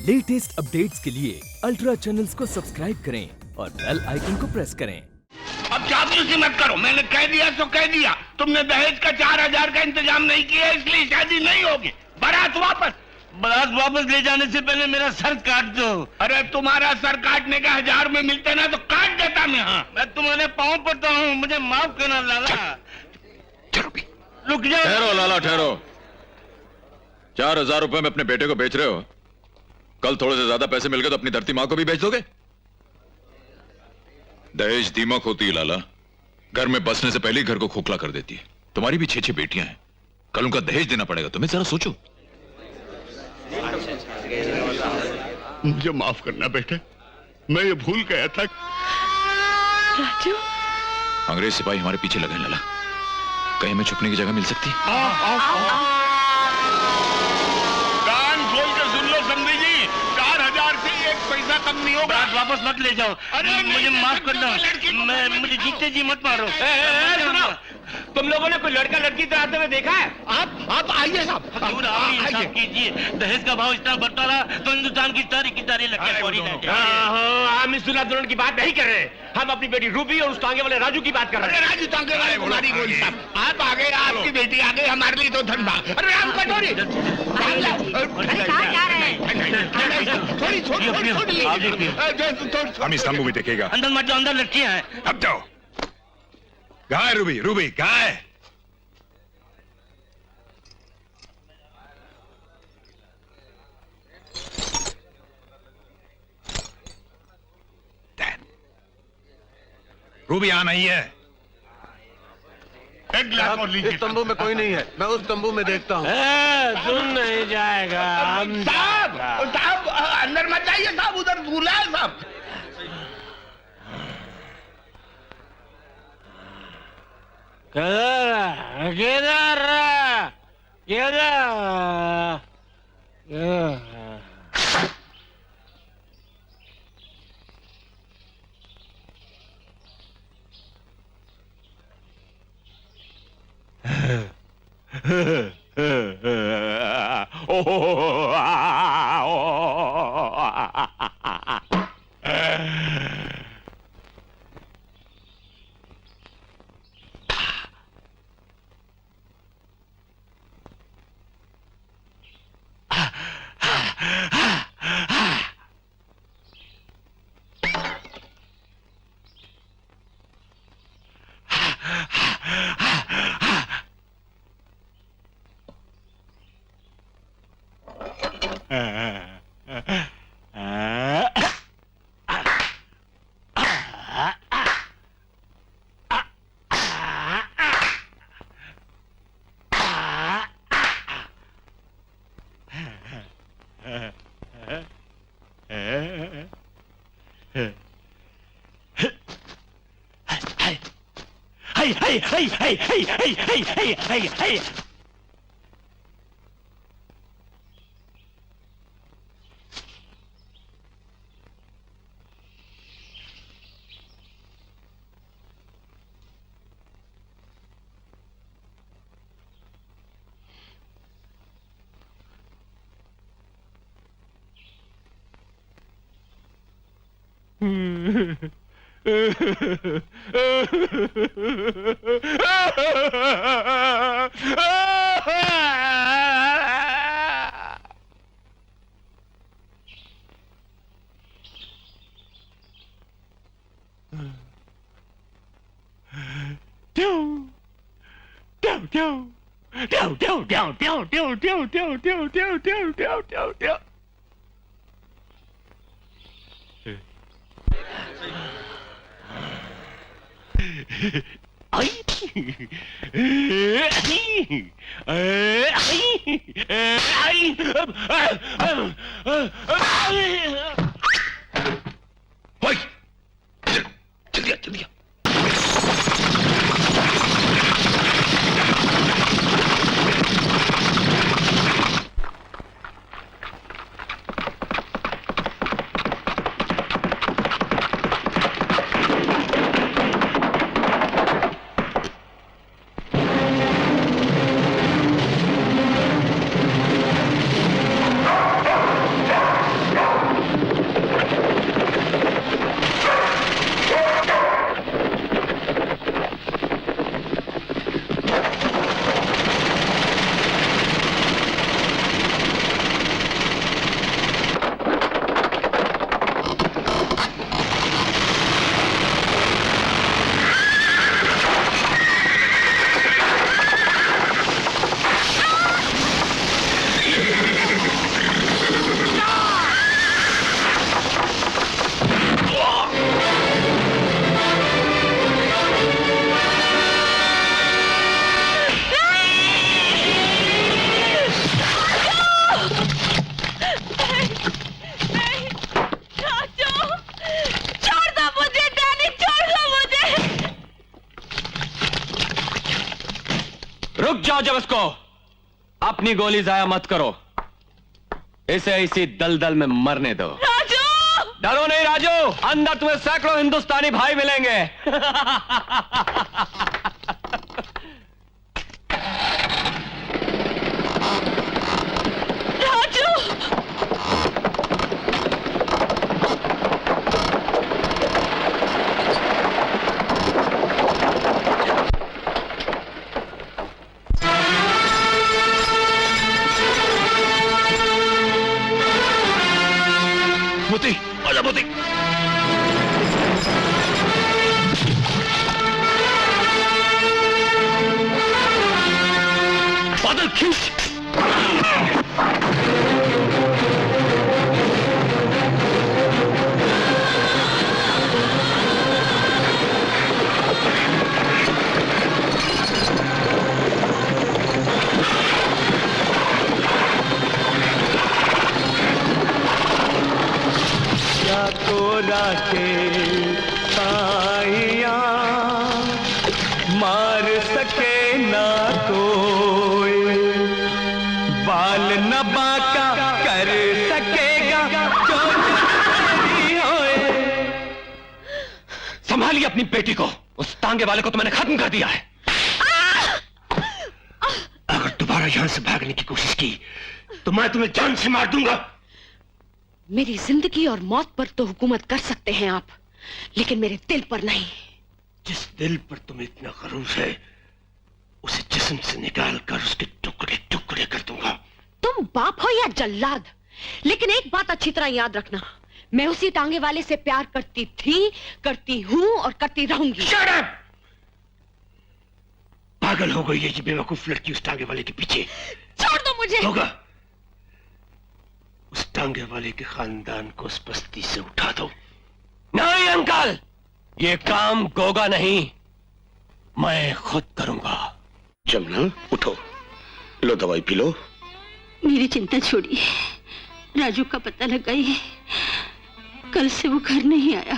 Latest updates के लिए ultra channels को सब्सक्राइब करें और बेल आइकन को प्रेस करें। अब चापलूसी मत करो, मैंने कह दिया तो कह दिया। तुमने दहेज का 4000 का इंतजाम नहीं किया, इसलिए शादी नहीं होगी। बारात वापस ले जाने से पहले मेरा सर काट दो। अरे तुम्हारा सर काटने का 1000 में मिलते ना तो काट देता मैं। हाँ, मैं तुम्हारे पाँव पड़ता हूँ, मुझे माफ करना लाला। रुक जाओ। ठहरो लाला ठहरो। 4000 रुपए में अपने बेटे को बेच रहे हो, कल थोड़े से ज्यादा पैसे मिल गए तो अपनी धरती माँ को भी बेच दोगे। दहेज दीमक होती है लाला, घर में बसने से पहले ही घर को खोखला कर देती है। तुम्हारी भी 6 बेटियां हैं, कल उनका दहेज देना पड़ेगा तुम्हें, जरा सोचो। मुझे माफ करना बेटे, मैं ये भूल गया था। राजू, अंग्रेज सिपाही हमारे पीछे लगे हैं लाला, कहीं हमें छुपने की जगह मिल सकती है। कान खोल कर सुन लो समझी जी, 4000 से 1 पैसा कम नहीं होगा। वापस मत ले जाओ। अरे मुझे माफ करना, मुझे जीते जी मत मारो। तुम लोगों ने कोई लड़का लड़की तो आते हुए देखा है? आप आइए साहब, इंसाफ कीजिए। दहेज का भाव इतना बढ़ता रहा तो हिंदुस्तान की सारी लड़कियां हम इस दुल्हन की बात नहीं कर रहे, हम अपनी बेटी रूबी और उस टांगे वाले राजू की बात कर रहे हैं। राजू टांगे वाले हमारी गोली साहब, आप आ गए, आपकी बेटी आ गई, हमारे लिए तो धन भाग। अरे राम कटोरी, अरे कहाँ जा रहे हैं? थोड़ी हम इस तंबू में देखेगा। अंदर मत जाओ, अंदर लड़कियां हैं। अब जाओ। कहाँ है रूबी? रूबी कहाँ है? रूबी यहाँ नहीं है। एक गिलास और लीजिए। इस तंबू में कोई नहीं है, मैं उस तंबू में देखता हूँ। सुन नहीं जाएगा। साहब अंदर मत जाइए साहब, उधर दूल्हा है साहब। जल्दी जाओ जब इसको, अपनी गोली जाया मत करो, इसे इसी दलदल में मरने दो। राजू! डरो नहीं राजू, अंदर तुम्हें सैकड़ों हिंदुस्तानी भाई मिलेंगे। राजू! मोती, आजा मोती। बादल खींच। राखे साइया मार सके ना कोई, बाल न बाका कर सकेगा जो तेरी होए। संभालिए अपनी बेटी को, उस तांगे वाले को तो मैंने खत्म कर दिया है। अगर दोबारा यहां से भागने की कोशिश की तो मैं तुम्हें जान से मार दूंगा। मेरी जिंदगी और मौत पर तो हुकूमत कर सकते हैं आप, लेकिन मेरे दिल पर नहीं। जिस दिल पर तुम्हें इतना गरूर है उसे जिस्म से निकाल कर उसके टुकड़े टुकड़े कर दूंगा। तुम बाप हो या जल्लाद, लेकिन एक बात अच्छी तरह याद रखना, मैं उसी टांगे वाले से प्यार करती थी, करती हूं और करती रहूंगी। Shut up! पागल हो गई है ये बेवकूफ लड़की उस टांगे वाले के पीछे। छोड़ दो मुझे। होगा, उस टांगे वाले के खानदान को उस बस्ती से उठा दो। नहीं अंकल, ये काम गोगा नहीं, मैं खुद करूंगा। जमुना उठो, लो दवाई पी लो। मेरी चिंता छोड़िए, राजू का पता लगाइए, कल से वो घर नहीं आया।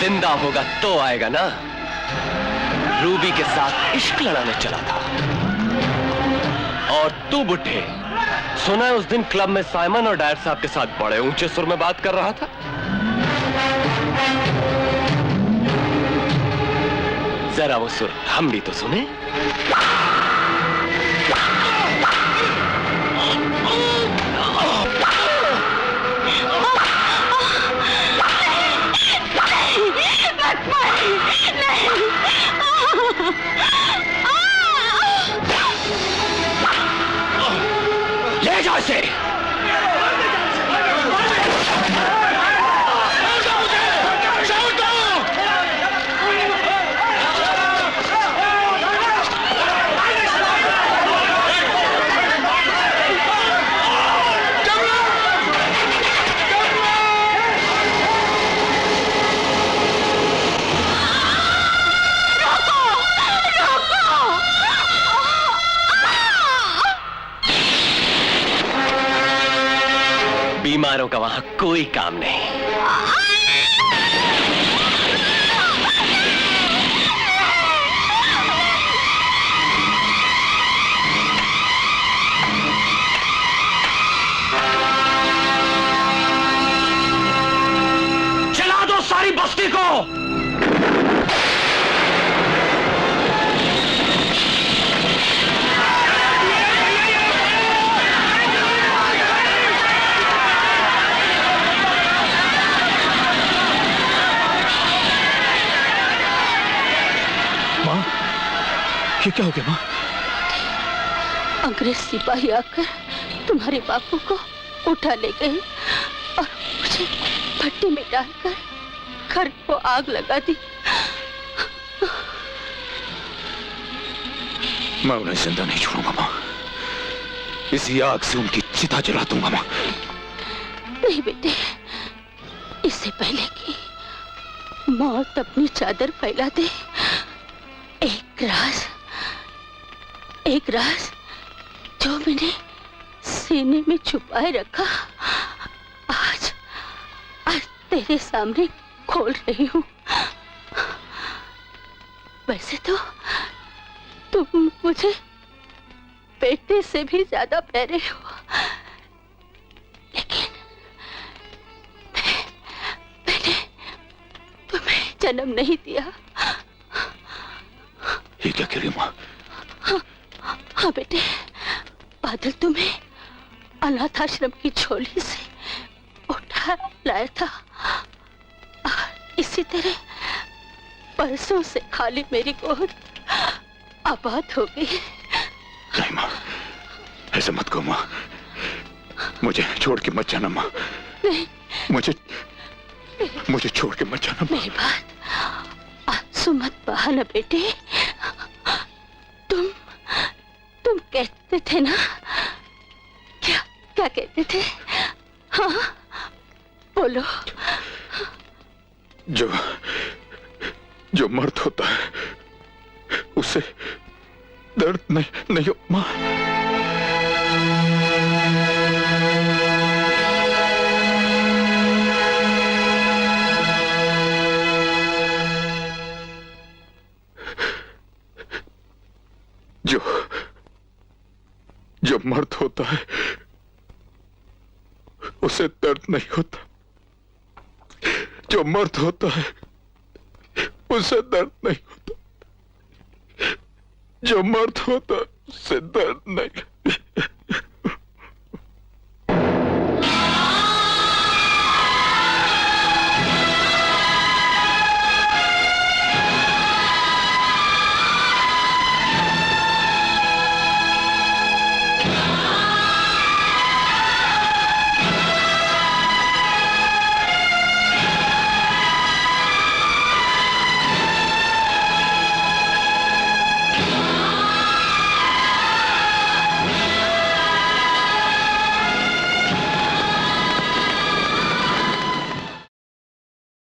जिंदा होगा तो आएगा ना, रूबी के साथ इश्क लड़ाने चला था। और तू बुढ़े, सुना है उस दिन क्लब में साइमन और डायर साहब के साथ बड़े ऊंचे सुर में बात कर रहा था। जरा वो सुर हम भी तो सुने। ले जाओ इसे। बीमारों का वहां कोई काम नहीं। चला दो सारी बस्ती को। ये क्या हो गया माँ? अंग्रेज सिपाही आकर तुम्हारे बापू को उठा ले गए और मुझे भट्टी में डालकर घर को आग लगा दी। मैं उन्हें जिंदा नहीं छोड़ूंगा माँ, इसी आग से उनकी चिता जला दूंगा माँ। नहीं बेटे, इससे पहले कि मौत अपनी चादर फैला दे, एक राज जो मैंने सीने में छुपाए रखा, आज तेरे सामने खोल रही हूं। वैसे तो तुम मुझे बेटे से भी ज्यादा प्यारे हो, लेकिन मैंने तुम्हें जन्म नहीं दिया। ये क्या कह रही हो माँ? हाँ बेटे, बादल तुम्हें अनाथ आश्रम की झोली से उठा लाया था। इसी तरह परसों से खाली मेरी गोद आबाद हो गई। नहीं माँ, ऐसा मत कहो माँ। मुझे छोड़ के मत जाना माँ। नहीं, मुझे छोड़ के मत जाना माँ। मेरी बात आंसू मत बहाना बेटे। तुम कहते थे ना, क्या कहते थे? हाँ बोलो। जो मर्द होता है उसे दर्द नहीं हो माँ। जो मर्द होता है उसे दर्द नहीं होता। जो मर्द होता है उसे दर्द नहीं होता। जो मर्द होता है उसे दर्द नहीं